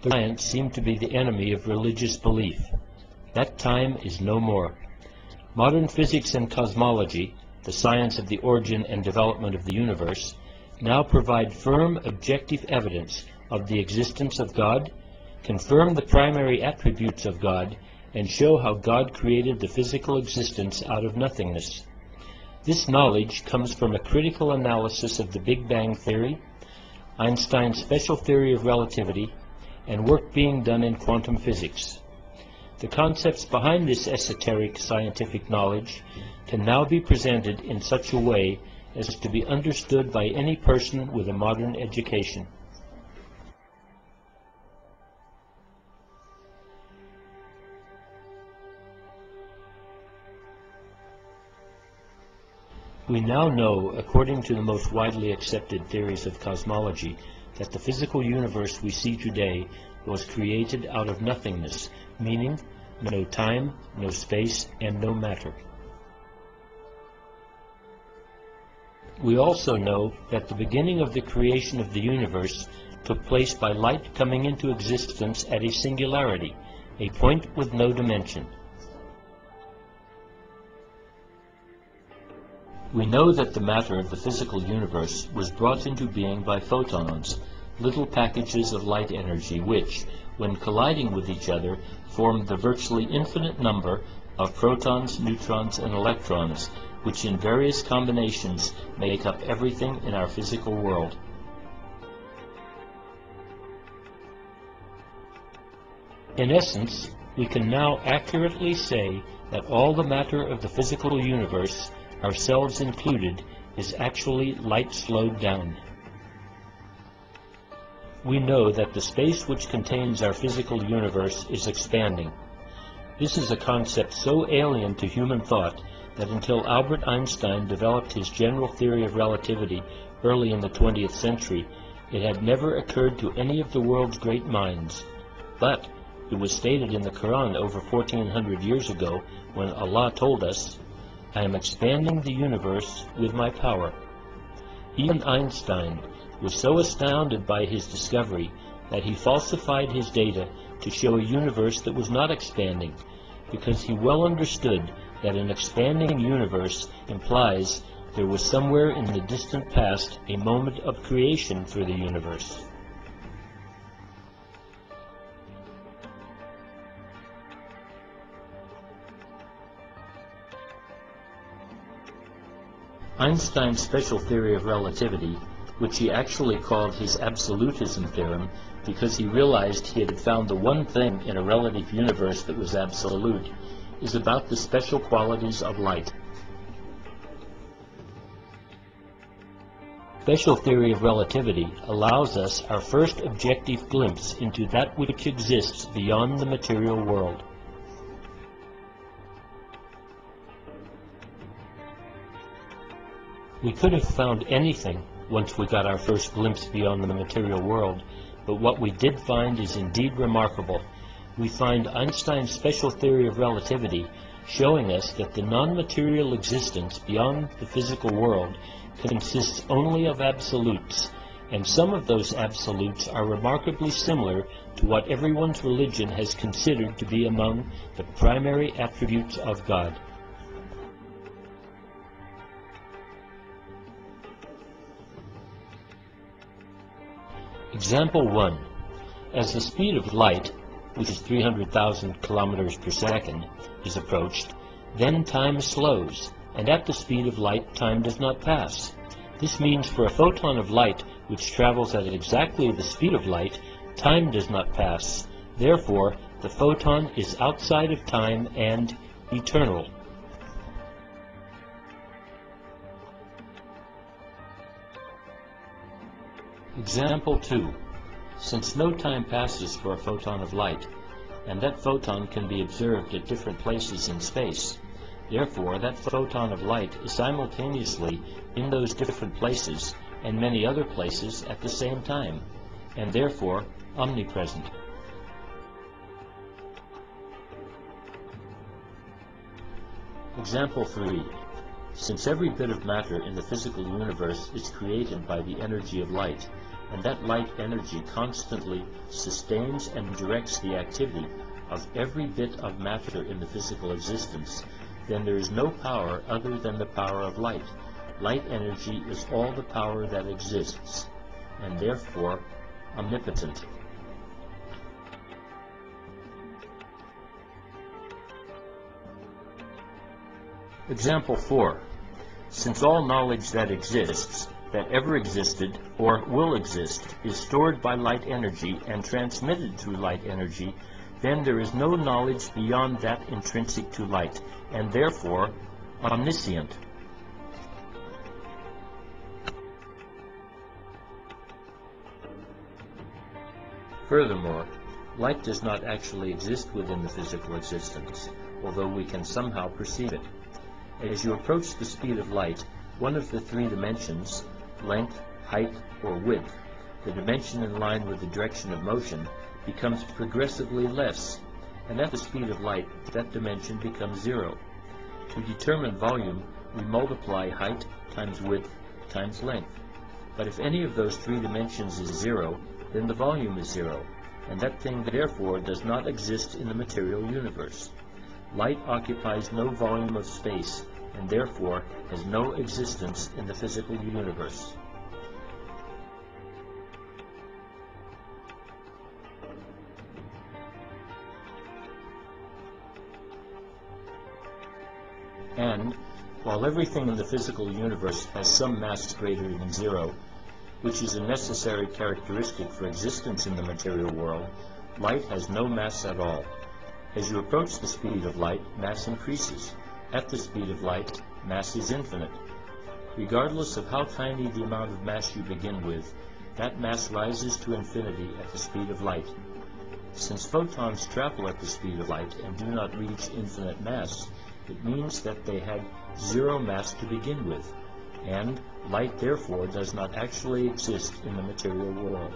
The science seemed to be the enemy of religious belief. That time is no more. Modern physics and cosmology, the science of the origin and development of the universe, now provide firm, objective evidence of the existence of God, confirm the primary attributes of God, and show how God created the physical existence out of nothingness. This knowledge comes from a critical analysis of the Big Bang theory, Einstein's special theory of relativity, and work being done in quantum physics. The concepts behind this esoteric scientific knowledge can now be presented in such a way as to be understood by any person with a modern education. We now know, according to the most widely accepted theories of cosmology, that the physical universe we see today was created out of nothingness, meaning no time, no space, and no matter. We also know that the beginning of the creation of the universe took place by light coming into existence at a singularity, a point with no dimension. We know that the matter of the physical universe was brought into being by photons, little packages of light energy which, when colliding with each other, formed the virtually infinite number of protons, neutrons, and electrons, which in various combinations make up everything in our physical world. In essence, we can now accurately say that all the matter of the physical universe, ourselves included, is actually light slowed down. We know that the space which contains our physical universe is expanding. This is a concept so alien to human thought that until Albert Einstein developed his general theory of relativity early in the 20th century, it had never occurred to any of the world's great minds. But it was stated in the Quran over 1400 years ago when Allah told us, "I am expanding the universe with my power." Even Einstein was so astounded by his discovery that he falsified his data to show a universe that was not expanding, because he well understood that an expanding universe implies there was somewhere in the distant past a moment of creation for the universe. Einstein's special theory of relativity, which he actually called his absolutism theorem because he realized he had found the one thing in a relative universe that was absolute, is about the special qualities of light. Special theory of relativity allows us our first objective glimpse into that which exists beyond the material world. We could have found anything once we got our first glimpse beyond the material world, but what we did find is indeed remarkable. We find Einstein's special theory of relativity showing us that the non-material existence beyond the physical world consists only of absolutes, and some of those absolutes are remarkably similar to what everyone's religion has considered to be among the primary attributes of God. Example 1. As the speed of light, which is 300,000 kilometers per second, is approached, then time slows, and at the speed of light time does not pass. This means for a photon of light which travels at exactly the speed of light, time does not pass. Therefore, the photon is outside of time and eternal. Example 2. Since no time passes for a photon of light, and that photon can be observed at different places in space, therefore that photon of light is simultaneously in those different places and many other places at the same time, and therefore omnipresent. Example 3. Since every bit of matter in the physical universe is created by the energy of light, and that light energy constantly sustains and directs the activity of every bit of matter in the physical existence, then there is no power other than the power of light. Light energy is all the power that exists, and therefore omnipotent. Example 4. Since all knowledge that exists, that ever existed, or will exist, is stored by light energy and transmitted through light energy, then there is no knowledge beyond that intrinsic to light, and therefore omniscient. Furthermore, light does not actually exist within the physical existence, although we can somehow perceive it. As you approach the speed of light, one of the three dimensions, length, height, or width, the dimension in line with the direction of motion, becomes progressively less, and at the speed of light, that dimension becomes zero. To determine volume, we multiply height times width times length. But if any of those three dimensions is zero, then the volume is zero, and that thing therefore does not exist in the material universe. Light occupies no volume of space, and therefore has no existence in the physical universe. And, while everything in the physical universe has some mass greater than zero, which is a necessary characteristic for existence in the material world, light has no mass at all. As you approach the speed of light, mass increases. At the speed of light, mass is infinite. Regardless of how tiny the amount of mass you begin with, that mass rises to infinity at the speed of light. Since photons travel at the speed of light and do not reach infinite mass, it means that they had zero mass to begin with, and light therefore does not actually exist in the material world.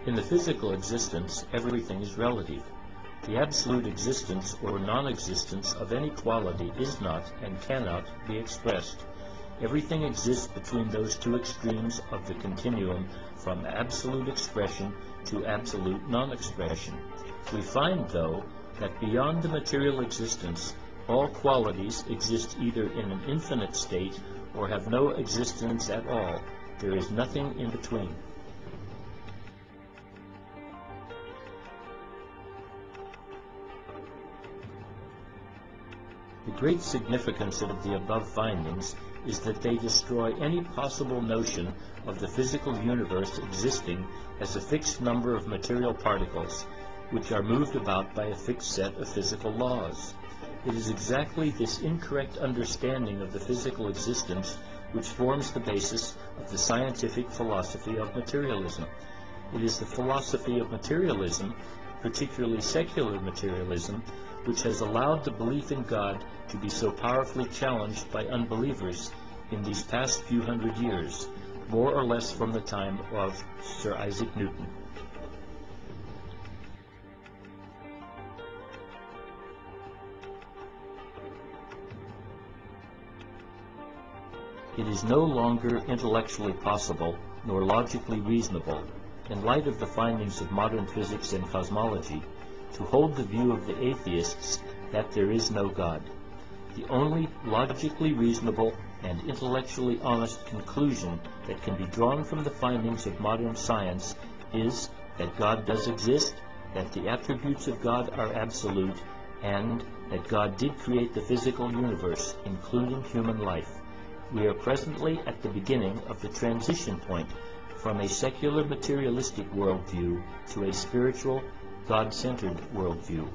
In the physical existence, everything is relative. The absolute existence or non-existence of any quality is not and cannot be expressed. Everything exists between those two extremes of the continuum from absolute expression to absolute non-expression. We find, though, that beyond the material existence, all qualities exist either in an infinite state or have no existence at all. There is nothing in between. The great significance of the above findings is that they destroy any possible notion of the physical universe existing as a fixed number of material particles, which are moved about by a fixed set of physical laws. It is exactly this incorrect understanding of the physical existence which forms the basis of the scientific philosophy of materialism. It is the philosophy of materialism, particularly secular materialism, which has allowed the belief in God to be so powerfully challenged by unbelievers in these past few hundred years, more or less from the time of Sir Isaac Newton. It is no longer intellectually possible, nor logically reasonable, in light of the findings of modern physics and cosmology, to hold the view of the atheists that there is no God. The only logically reasonable and intellectually honest conclusion that can be drawn from the findings of modern science is that God does exist, that the attributes of God are absolute, and that God did create the physical universe, including human life. We are presently at the beginning of the transition point from a secular materialistic worldview to a spiritual, God-centered worldview.